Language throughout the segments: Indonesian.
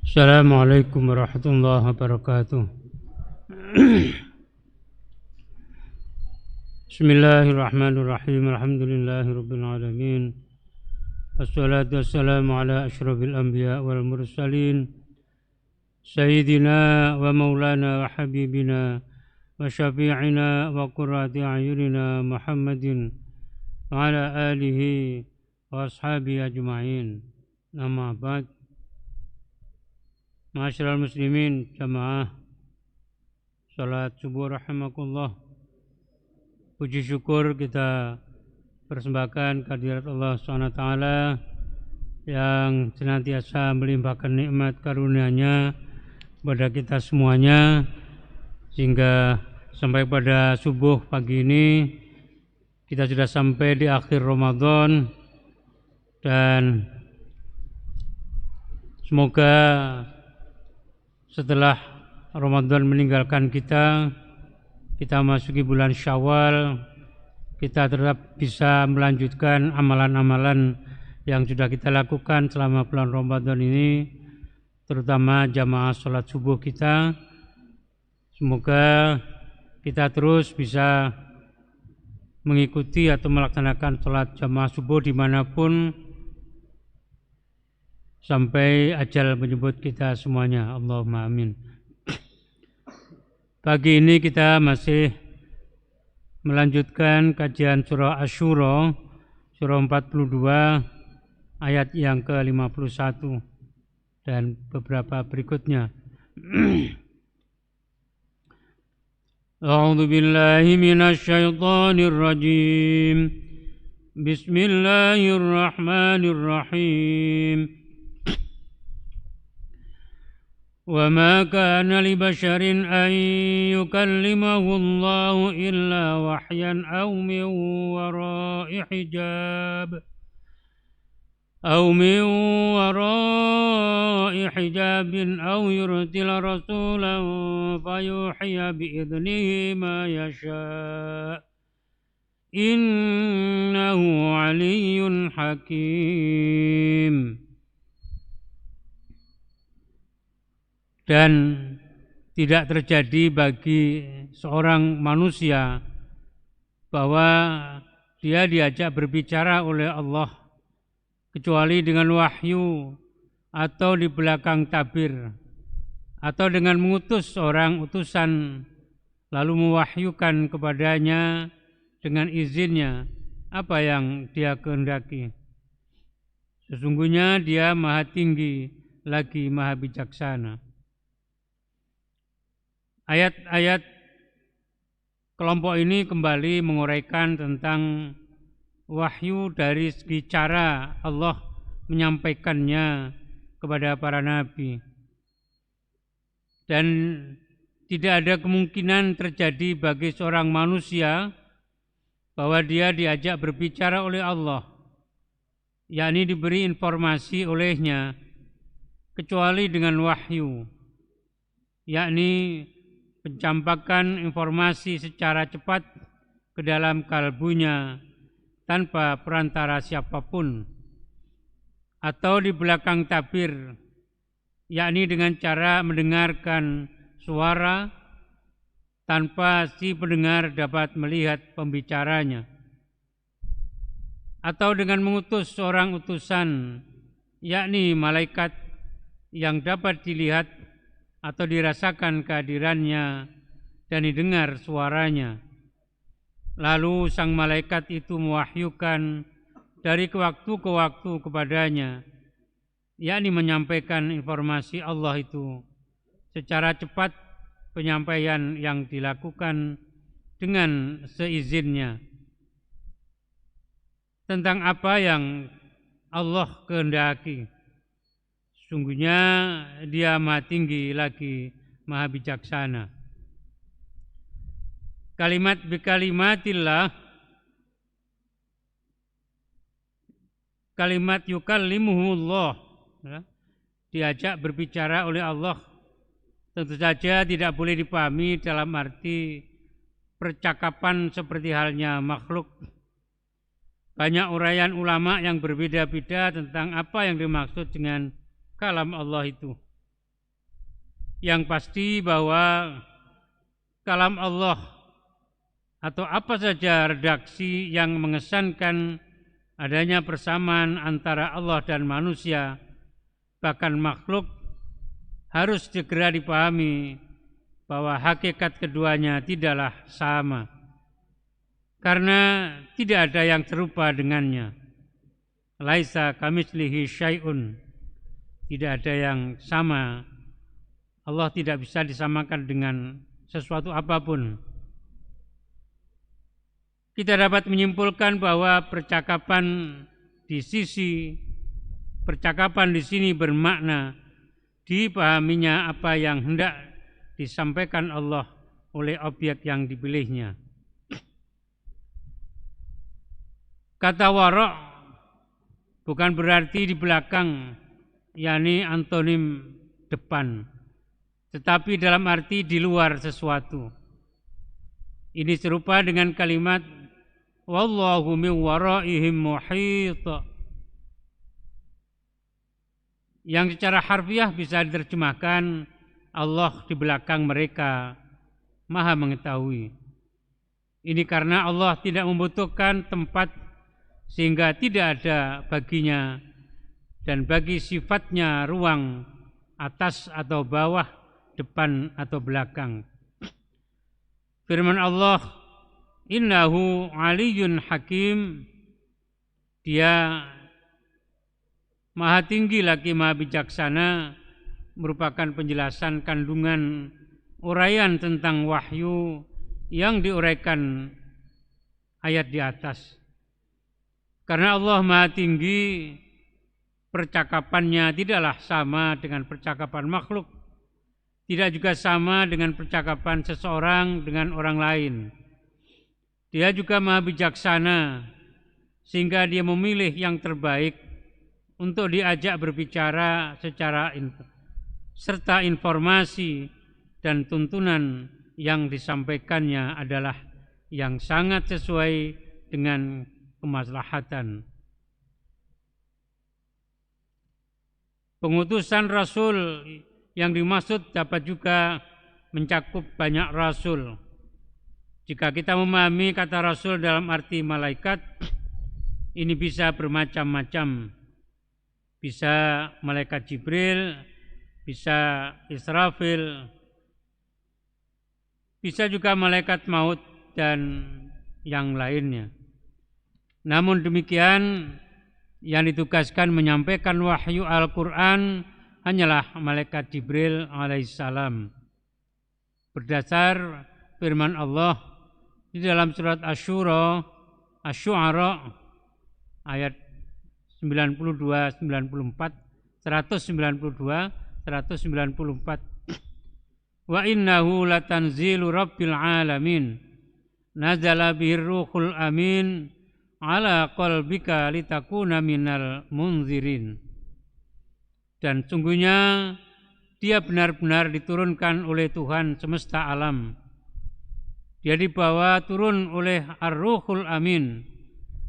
Assalamualaikum warahmatullahi wabarakatuh. Bismillahirrahmanirrahim. Alhamdulillahirabbil alamin. Wassalatu wassalamu ala asyrafil anbiya wal mursalin sayyidina wa maulana wa habibina wa syafi'ina wa qurrati a'yunina Muhammadin wa ala alihi wa ashabihi ajma'in. Amma ba'd. Ma'asyiral muslimin jamaah salat subuh rahimakumullah. Puji syukur kita persembahkan kehadirat Allah SWT yang senantiasa melimpahkan nikmat karunia-Nya kepada kita semuanya, sehingga sampai pada subuh pagi ini kita sudah sampai di akhir Ramadan, dan semoga setelah Ramadan meninggalkan kita masuki bulan Syawal, kita tetap bisa melanjutkan amalan-amalan yang sudah kita lakukan selama bulan Ramadan ini, terutama jamaah sholat subuh kita. Semoga kita terus bisa mengikuti atau melaksanakan sholat jamaah subuh dimanapun sampai ajal menyebut kita semuanya. Allahumma amin. Pagi ini kita masih melanjutkan kajian surah Asy-Syura, surah 42 ayat yang ke-51 dan beberapa berikutnya. A'udzu billahi minasy syaithanir rajim. Bismillahirrahmanirrahim. وَمَا كَانَ لِبَشَرٍ أَن يُكَلِّمَهُ اللَّهُ إِلَّا وَحْيًا أَوْ مِنْ وَرَاءِ حِجَابٍ أَوْ يُرْسِلَ رَسُولًا فَيُوحِيَ بِإِذْنِهِ مَا يَشَاءُ إِنَّهُ عَلِيٌّ حَكِيمٌ. Dan tidak terjadi bagi seorang manusia bahwa dia diajak berbicara oleh Allah kecuali dengan wahyu atau di belakang tabir, atau dengan mengutus seorang utusan lalu mewahyukan kepadanya dengan izinnya apa yang dia kehendaki. Sesungguhnya dia maha tinggi lagi maha bijaksana. Ayat-ayat kelompok ini kembali menguraikan tentang wahyu dari segi cara Allah menyampaikannya kepada para nabi. Dan tidak ada kemungkinan terjadi bagi seorang manusia bahwa dia diajak berbicara oleh Allah, yakni diberi informasi olehnya, kecuali dengan wahyu, yakni mencampakkan informasi secara cepat ke dalam kalbunya tanpa perantara siapapun, atau di belakang tabir, yakni dengan cara mendengarkan suara tanpa si pendengar dapat melihat pembicaranya, atau dengan mengutus seorang utusan, yakni malaikat yang dapat dilihat atau dirasakan kehadirannya dan didengar suaranya. Lalu sang malaikat itu mewahyukan dari waktu ke waktu kepadanya, yakni menyampaikan informasi Allah itu secara cepat, penyampaian yang dilakukan dengan seizinnya tentang apa yang Allah kehendaki. Sungguhnya dia maha tinggi lagi maha bijaksana. Kalimat bikalimatillah, kalimat yukallimuhullah, diajak berbicara oleh Allah, tentu saja tidak boleh dipahami dalam arti percakapan seperti halnya makhluk. Banyak uraian ulama yang berbeda-beda tentang apa yang dimaksud dengan kalam Allah itu. Yang pasti bahwa kalam Allah atau apa saja redaksi yang mengesankan adanya persamaan antara Allah dan manusia, bahkan makhluk, harus segera dipahami bahwa hakikat keduanya tidaklah sama. Karena tidak ada yang serupa dengannya. Laisa kamitslihi syai'un. Tidak ada yang sama. Allah tidak bisa disamakan dengan sesuatu apapun. Kita dapat menyimpulkan bahwa percakapan di sini bermakna dipahaminya apa yang hendak disampaikan Allah oleh objek yang dipilihnya. Kata warok bukan berarti di belakang, yakni antonim depan, tetapi dalam arti di luar sesuatu. Ini serupa dengan kalimat wallahu min waraihim muhit, yang secara harfiah bisa diterjemahkan Allah di belakang mereka maha mengetahui. Ini karena Allah tidak membutuhkan tempat sehingga tidak ada baginya dan bagi sifatnya ruang atas atau bawah, depan atau belakang. Firman Allah, innahu aliyyun hakim, dia maha tinggi lagi maha bijaksana, merupakan penjelasan kandungan uraian tentang wahyu yang diuraikan ayat di atas. Karena Allah maha tinggi, percakapannya tidaklah sama dengan percakapan makhluk, tidak juga sama dengan percakapan seseorang dengan orang lain. Dia juga maha bijaksana, sehingga dia memilih yang terbaik untuk diajak berbicara serta informasi dan tuntunan yang disampaikannya adalah yang sangat sesuai dengan kemaslahatan. Pengutusan Rasul yang dimaksud dapat juga mencakup banyak Rasul. Jika kita memahami kata Rasul dalam arti malaikat, ini bisa bermacam-macam. Bisa malaikat Jibril, bisa Israfil, bisa juga malaikat maut dan yang lainnya. Namun demikian, yang ditugaskan menyampaikan wahyu Al-Quran hanyalah malaikat Jibril alaihissalam. Berdasar firman Allah di dalam surat Asy-Syu'ara ayat 92, 94, 192, 194. Wa innahu latanzilu rabbil alamin nazala bihir ruhul amin ala qalbika litakuna minal munzirin. Dan sungguhnya dia benar-benar diturunkan oleh Tuhan semesta alam. Dia dibawa turun oleh Ar-Ruhul Amin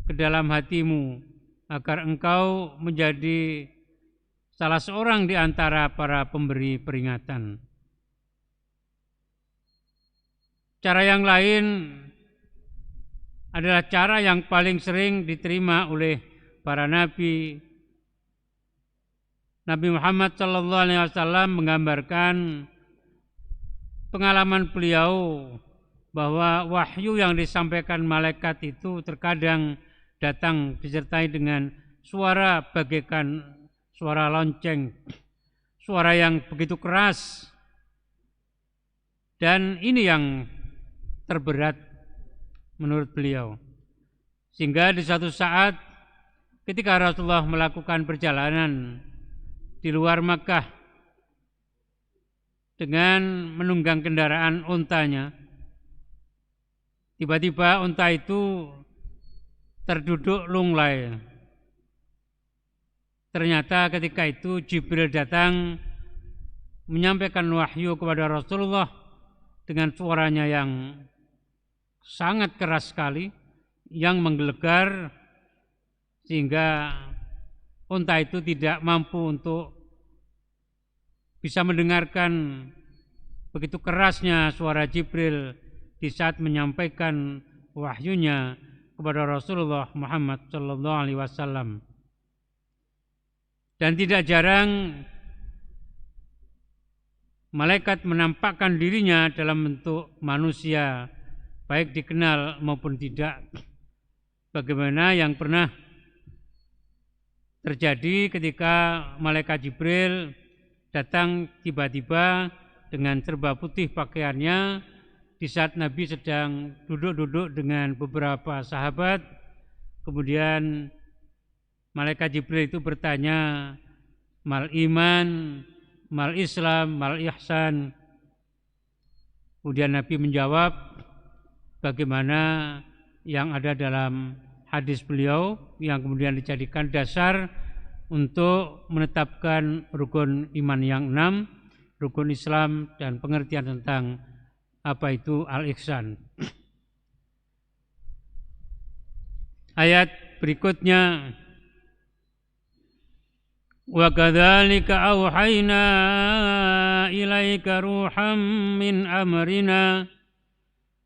ke dalam hatimu agar engkau menjadi salah seorang di antara para pemberi peringatan. Cara yang lain adalah cara yang paling sering diterima oleh para nabi. Nabi Muhammad SAW menggambarkan pengalaman beliau bahwa wahyu yang disampaikan malaikat itu terkadang datang disertai dengan suara bagaikan suara lonceng, suara yang begitu keras, dan ini yang terberat menurut beliau. Sehingga di suatu saat ketika Rasulullah melakukan perjalanan di luar Makkah dengan menunggang kendaraan untanya, tiba-tiba unta itu terduduk lunglai. Ternyata ketika itu Jibril datang menyampaikan wahyu kepada Rasulullah dengan suaranya yang sangat keras sekali, yang menggelegar sehingga unta itu tidak mampu untuk bisa mendengarkan begitu kerasnya suara Jibril di saat menyampaikan wahyunya kepada Rasulullah Muhammad sallallahu alaihi wasallam. Dan tidak jarang malaikat menampakkan dirinya dalam bentuk manusia, baik dikenal maupun tidak. Bagaimana yang pernah terjadi ketika malaikat Jibril datang tiba-tiba dengan serba putih pakaiannya di saat Nabi sedang duduk-duduk dengan beberapa sahabat. Kemudian malaikat Jibril itu bertanya, mal iman, mal Islam, mal ihsan. Kemudian Nabi menjawab bagaimana yang ada dalam hadis beliau yang kemudian dijadikan dasar untuk menetapkan rukun iman yang 6, rukun Islam dan pengertian tentang apa itu al-ihsan. Ayat berikutnya, wa kadzalika auhayna ilaika ruham min amrina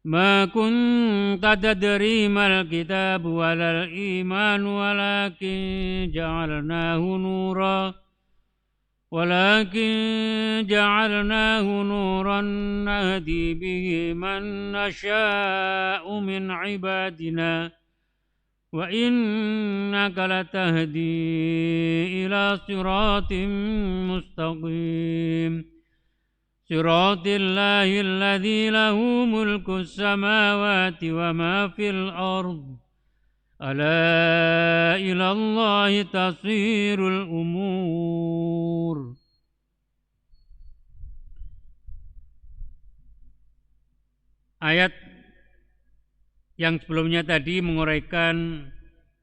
ma kunta tadri mal kitab walal iman walakin ja'alnahu nuran nahdi bihi man nasha'u min ibadina wa innaka latahdi ila siratim mustaqim siratillahi alladzi lahu mulkus samawati wa ma fil ard ala ilallahi tasirul umur. Ayat yang sebelumnya tadi menguraikan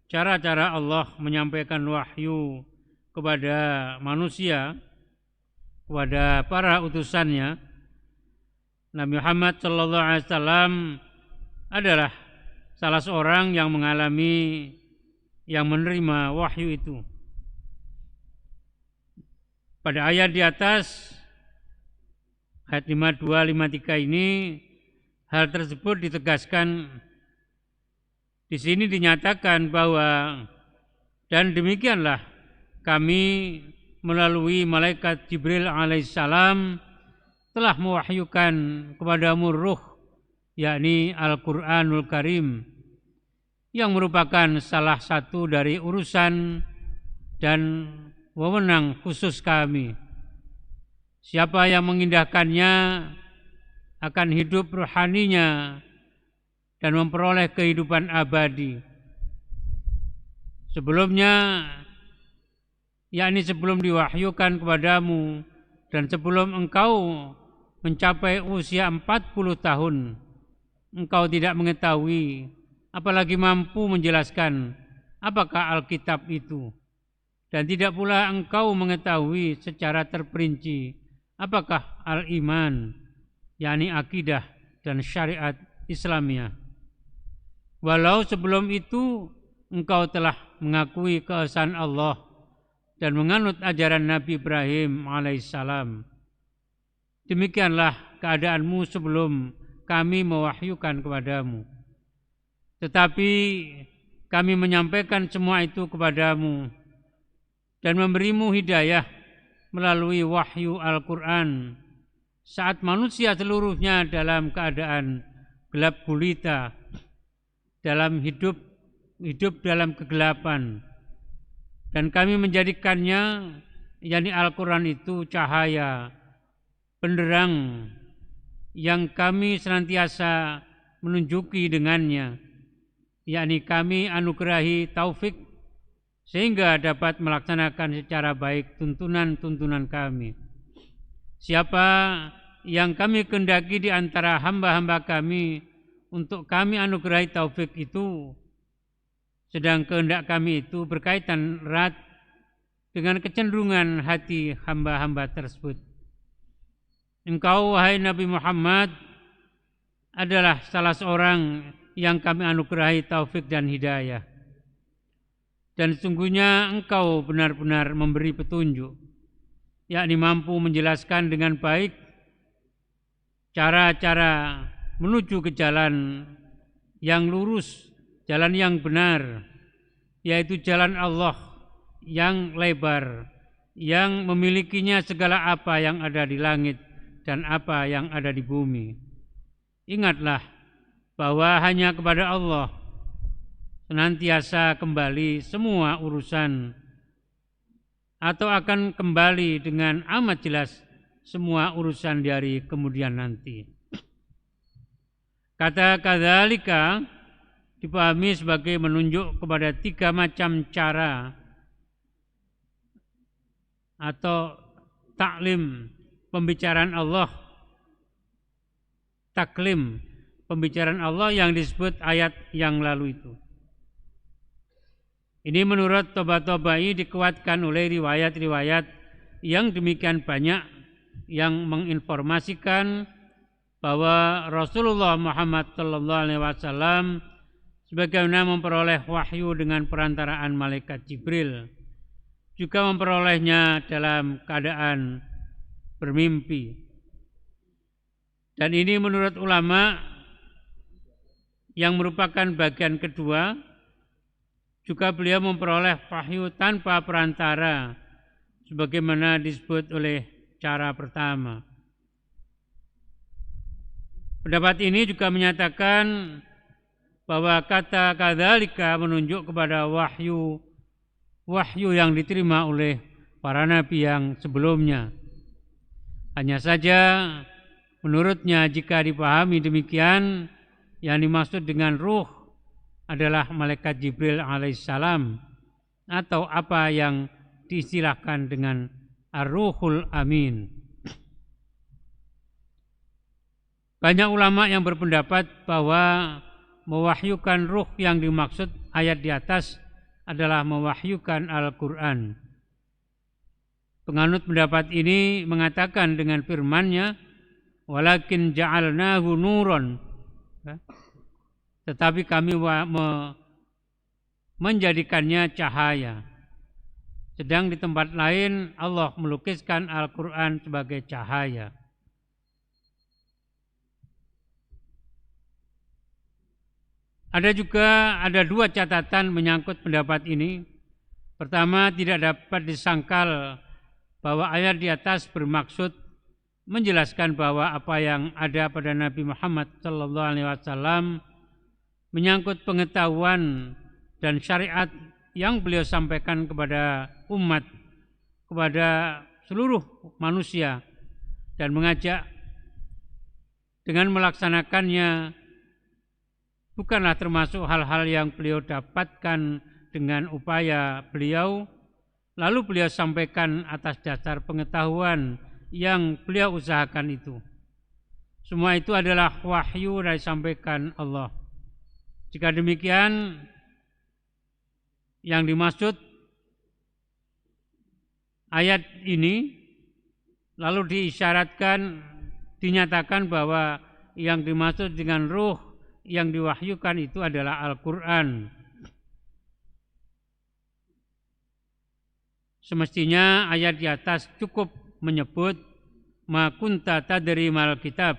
cara-cara Allah menyampaikan wahyu kepada manusia, kepada para utusannya. Nabi Muhammad SAW adalah salah seorang yang mengalami, yang menerima wahyu itu. Pada ayat di atas, ayat 52, 53 ini, hal tersebut ditegaskan. Di sini dinyatakan bahwa dan demikianlah kami melalui malaikat Jibril alaihissalam telah mewahyukan kepadamu ruh, yakni Al-Quranul Karim, yang merupakan salah satu dari urusan dan wewenang khusus kami. Siapa yang mengindahkannya akan hidup rohaninya dan memperoleh kehidupan abadi. Sebelumnya, yakni sebelum diwahyukan kepadamu dan sebelum engkau mencapai usia 40 tahun, engkau tidak mengetahui, apalagi mampu menjelaskan apakah Alkitab itu. Dan tidak pula engkau mengetahui secara terperinci apakah al-iman, yakni akidah dan syariat Islamiyah. Walau sebelum itu engkau telah mengakui keesaan Allah dan menganut ajaran Nabi Ibrahim alaihissalam. Demikianlah keadaanmu sebelum kami mewahyukan kepadamu. Tetapi kami menyampaikan semua itu kepadamu dan memberimu hidayah melalui wahyu Al-Quran saat manusia seluruhnya dalam keadaan gelap gulita, dalam hidup dalam kegelapan, dan kami menjadikannya, yakni Al-Quran itu cahaya penderang yang kami senantiasa menunjuki dengannya, yakni kami anugerahi taufik sehingga dapat melaksanakan secara baik tuntunan-tuntunan kami. Siapa yang kami kehendaki di antara hamba-hamba kami untuk kami anugerahi taufik itu, sedang kehendak kami itu berkaitan erat dengan kecenderungan hati hamba-hamba tersebut. Engkau, wahai Nabi Muhammad, adalah salah seorang yang kami anugerahi taufik dan hidayah. Dan sesungguhnya engkau benar-benar memberi petunjuk, yakni mampu menjelaskan dengan baik cara-cara menuju ke jalan yang lurus, jalan yang benar, yaitu jalan Allah yang lebar, yang memilikinya segala apa yang ada di langit dan apa yang ada di bumi. Ingatlah bahwa hanya kepada Allah senantiasa kembali semua urusan, atau akan kembali dengan amat jelas semua urusan di hari kemudian nanti. Kata kadzalika dipahami sebagai menunjuk kepada 3 macam cara atau taklim pembicaraan Allah, taklim pembicaraan Allah yang disebut ayat yang lalu itu. Ini menurut Tabatabai dikuatkan oleh riwayat-riwayat yang demikian banyak yang menginformasikan bahwa Rasulullah Muhammad SAW sebagaimana memperoleh wahyu dengan perantaraan malaikat Jibril, juga memperolehnya dalam keadaan bermimpi. Dan ini menurut ulama yang merupakan bagian kedua, juga beliau memperoleh wahyu tanpa perantara sebagaimana disebut oleh cara pertama. Pendapat ini juga menyatakan bahwa kata kadzalika menunjuk kepada wahyu yang diterima oleh para nabi yang sebelumnya. Hanya saja menurutnya jika dipahami demikian, yang dimaksud dengan ruh adalah malaikat Jibril alaihissalam atau apa yang diistilahkan dengan ar-ruhul amin. Banyak ulama yang berpendapat bahwa mewahyukan ruh yang dimaksud ayat di atas adalah mewahyukan Al-Quran. Penganut pendapat ini mengatakan dengan firman-Nya, walakin ja'alnahu nuron, tetapi kami menjadikannya cahaya. Sedang di tempat lain Allah melukiskan Al-Quran sebagai cahaya. Ada 2 catatan menyangkut pendapat ini. Pertama, tidak dapat disangkal bahwa ayat di atas bermaksud menjelaskan bahwa apa yang ada pada Nabi Muhammad SAW menyangkut pengetahuan dan syariat yang beliau sampaikan kepada umat, kepada seluruh manusia, dan mengajak dengan melaksanakannya bukanlah termasuk hal-hal yang beliau dapatkan dengan upaya beliau, lalu beliau sampaikan atas dasar pengetahuan yang beliau usahakan itu. Semua itu adalah wahyu yang disampaikan Allah. Jika demikian, yang dimaksud ayat ini lalu diisyaratkan, dinyatakan bahwa yang dimaksud dengan ruh yang diwahyukan itu adalah Al-Quran. Semestinya ayat di atas cukup menyebut ma kunta tadri mal kitab.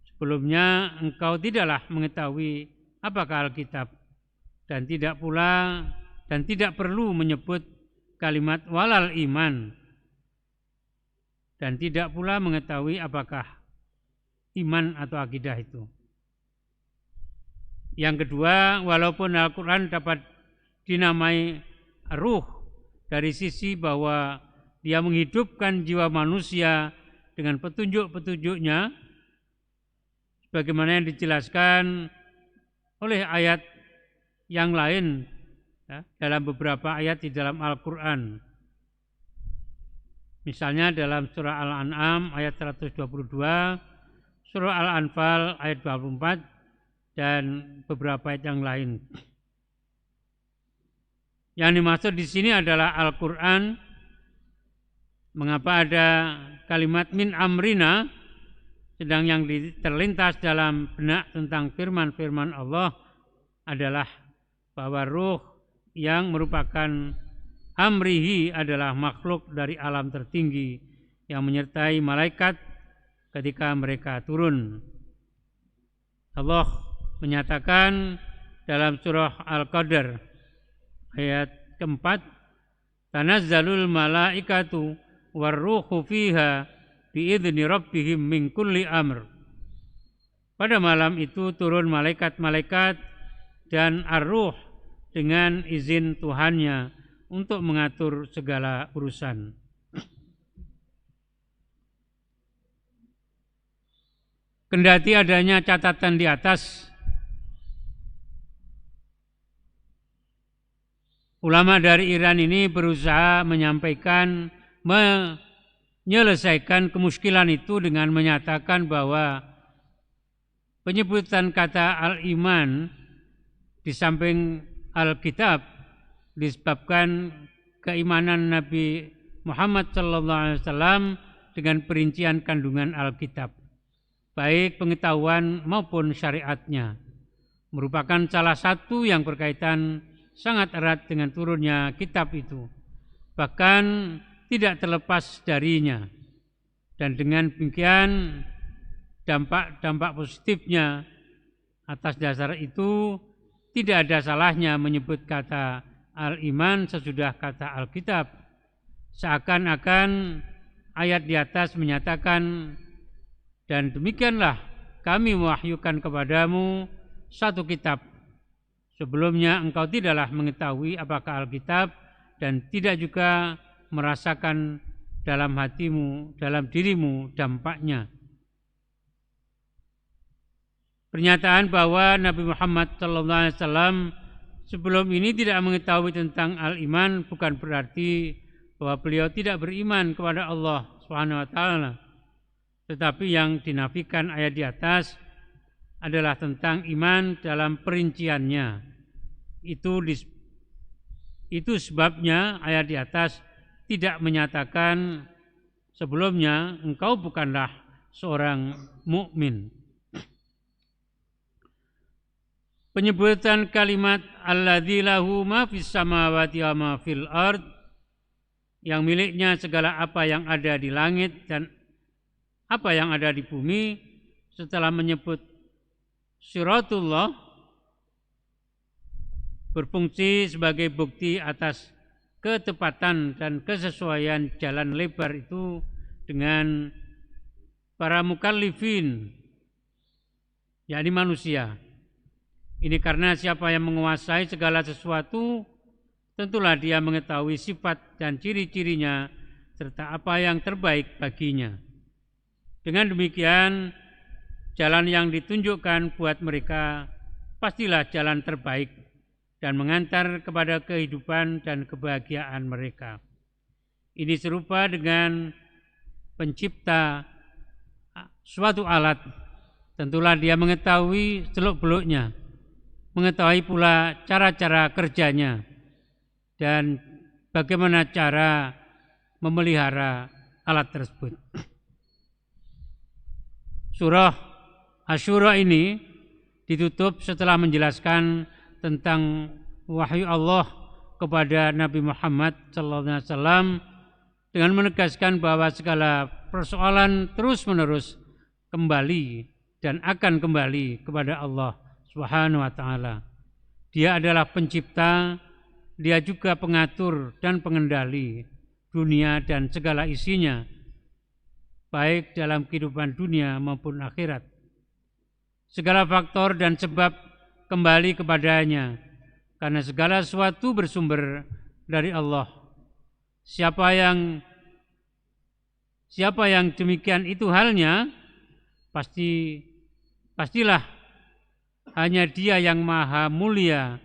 Sebelumnya engkau tidaklah mengetahui apakah Alkitab, dan tidak perlu menyebut kalimat walal iman, dan tidak pula mengetahui apakah iman atau akidah itu. Yang kedua, walaupun Al-Quran dapat dinamai ruh dari sisi bahwa dia menghidupkan jiwa manusia dengan petunjuk-petunjuknya, sebagaimana yang dijelaskan oleh ayat yang lain dalam beberapa ayat di dalam Al-Quran. Misalnya dalam surah Al-An'am ayat 122, surah Al-Anfal ayat 24, dan beberapa ayat yang lain. Yang dimaksud di sini adalah Al-Quran. Mengapa ada kalimat min amrina, sedang yang terlintas dalam benak tentang firman-firman Allah adalah bahwa ruh yang merupakan amrihi adalah makhluk dari alam tertinggi yang menyertai malaikat ketika mereka turun. Allah menyatakan dalam surah Al-Qadr ayat keempat, tanazzalul malaikatu warruhu fiha biidzni rabbihim min kulli amr. Pada malam itu turun malaikat-malaikat dan ar-ruh dengan izin Tuhannya untuk mengatur segala urusan. Kendati adanya catatan di atas, ulama dari Iran ini berusaha menyelesaikan kemuskilan itu dengan menyatakan bahwa penyebutan kata al-iman di samping Alkitab disebabkan keimanan Nabi Muhammad SAW dengan perincian kandungan Alkitab, baik pengetahuan maupun syariatnya, merupakan salah satu yang berkaitan sangat erat dengan turunnya kitab itu, bahkan tidak terlepas darinya. Dan dengan demikian dampak positifnya atas dasar itu tidak ada salahnya menyebut kata al-iman sesudah kata Alkitab, seakan-akan ayat di atas menyatakan, dan demikianlah kami mewahyukan kepadamu satu kitab. Sebelumnya engkau tidaklah mengetahui apakah Alkitab dan tidak juga merasakan dalam hatimu, dalam dirimu dampaknya. Pernyataan bahwa Nabi Muhammad SAW sebelum ini tidak mengetahui tentang al-iman bukan berarti bahwa beliau tidak beriman kepada Allah SWT. Tetapi yang dinafikan ayat di atas adalah tentang iman dalam perinciannya. Itu sebabnya ayat di atas tidak menyatakan sebelumnya engkau bukanlah seorang mukmin. Penyebutan kalimat alladzi lahu ma fis samawati wa ma fil ard, yang miliknya segala apa yang ada di langit dan apa yang ada di bumi, setelah menyebut siratullah, berfungsi sebagai bukti atas ketepatan dan kesesuaian jalan lebar itu dengan para mukallifin, yakni manusia. Ini karena siapa yang menguasai segala sesuatu, tentulah dia mengetahui sifat dan ciri-cirinya serta apa yang terbaik baginya. Dengan demikian, jalan yang ditunjukkan buat mereka pastilah jalan terbaik dan mengantar kepada kehidupan dan kebahagiaan mereka. Ini serupa dengan pencipta suatu alat. Tentulah dia mengetahui seluk-beluknya, mengetahui pula cara-cara kerjanya, dan bagaimana cara memelihara alat tersebut. Surah Asy-Syura ini ditutup setelah menjelaskan tentang wahyu Allah kepada Nabi Muhammad SAW dengan menegaskan bahwa segala persoalan terus-menerus kembali dan akan kembali kepada Allah Subhanahu wa taala. Dia adalah pencipta, dia juga pengatur dan pengendali dunia dan segala isinya, baik dalam kehidupan dunia maupun akhirat. Segala faktor dan sebab kembali kepadanya, karena segala sesuatu bersumber dari Allah. Siapa yang demikian itu halnya, pastilah hanya Dia yang maha mulia,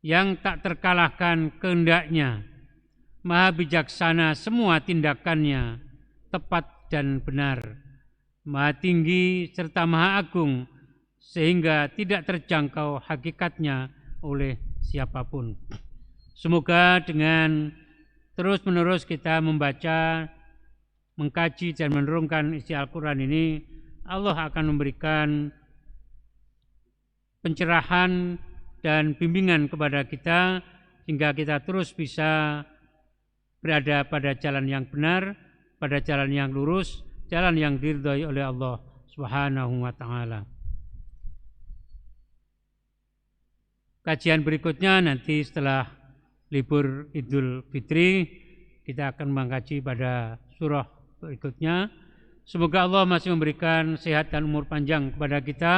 yang tak terkalahkan kehendaknya, maha bijaksana semua tindakannya, tepat dan benar, maha tinggi serta maha agung, sehingga tidak terjangkau hakikatnya oleh siapapun. Semoga dengan terus-menerus kita membaca, mengkaji dan menurunkan isi Al-Quran ini, Allah akan memberikan pencerahan dan bimbingan kepada kita, sehingga kita terus bisa berada pada jalan yang benar, pada jalan yang lurus, jalan yang diridhai oleh Allah Subhanahu wa taala. Kajian berikutnya nanti setelah libur Idul Fitri kita akan mengkaji pada surah berikutnya. Semoga Allah masih memberikan sehat dan umur panjang kepada kita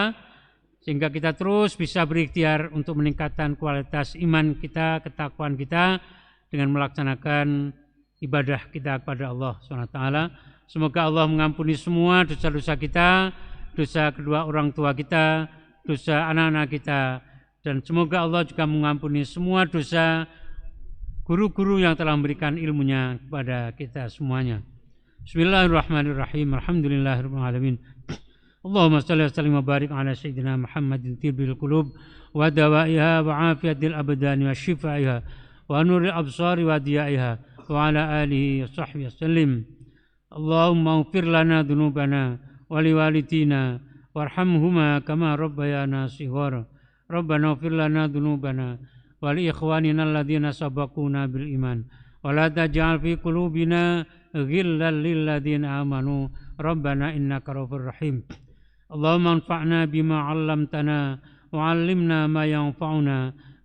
sehingga kita terus bisa berikhtiar untuk meningkatkan kualitas iman kita, ketakwaan kita dengan melaksanakan ibadah kita kepada Allah SWT. Semoga Allah mengampuni semua dosa-dosa kita, dosa kedua orang tua kita, dosa anak-anak kita, dan semoga Allah juga mengampuni semua dosa guru-guru yang telah memberikan ilmunya kepada kita semuanya. Bismillahirrahmanirrahim. Alhamdulillahirabbil alamin. Allahumma shalli wa sallim wa barik ala sayyidina Muhammadin tibbil qulub wa dawaiha wa afiyatil abdani wa shifaiha wa nuril absari wa diyaiha wa ala alihi wa sahbihi wasallim. Allahumma ighfir lana dhunubana wa liwalidina warhamhuma kama rabbayana shighara. Rabbana ighfir lana dhunubana wa li ikhwanina alladhina sabaquna bil iman wa la taj'al fi qulubina ghillan lil ladzina amanu rabbana innaka ra'ufur rahim. Allahumma anfa'na bima 'allamtana wa 'allimna ma yanfa'una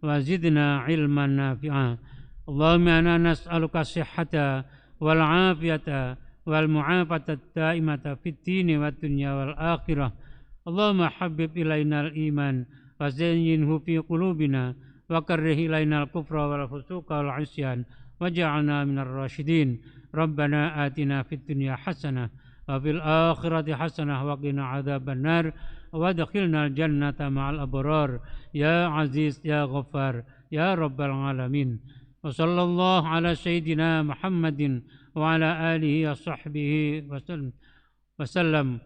wa zidna 'ilman nafi'a. Allahumma inna nas'aluka sihhata wal 'afiyata wal mu'afata ad-da'imata fid dini wad dunya wal akhirah. Allahumma habbib ilainal iman wa zayyinhu fi qulubina wa karrih ilainal kufra wal fusuqa wal 'isyan waj'alna minar rasyidin. Rabbana atina fid dunya hasanah wa fil akhirati hasanah wa qina adzabannar wa adkhilnal jannata ma'al abrar ya aziz ya ghaffar ya rabbal alamin. Wa sallallahu ala sayyidina Muhammadin wa ala alihi wa sahbihi wa sallam.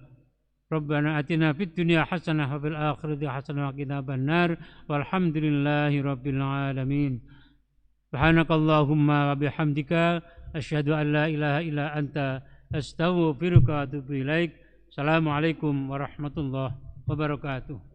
Rabbana atina fid dunya hasanah wa fil akhirati hasanah wa qina adzabannar walhamdulillahi rabbil alamin. Subhanakallahumma wa bihamdika asyhadu an la ilaha illa anta astaghfiruka wa atubu ilaik. Assalamualaikum warahmatullahi wabarakatuh.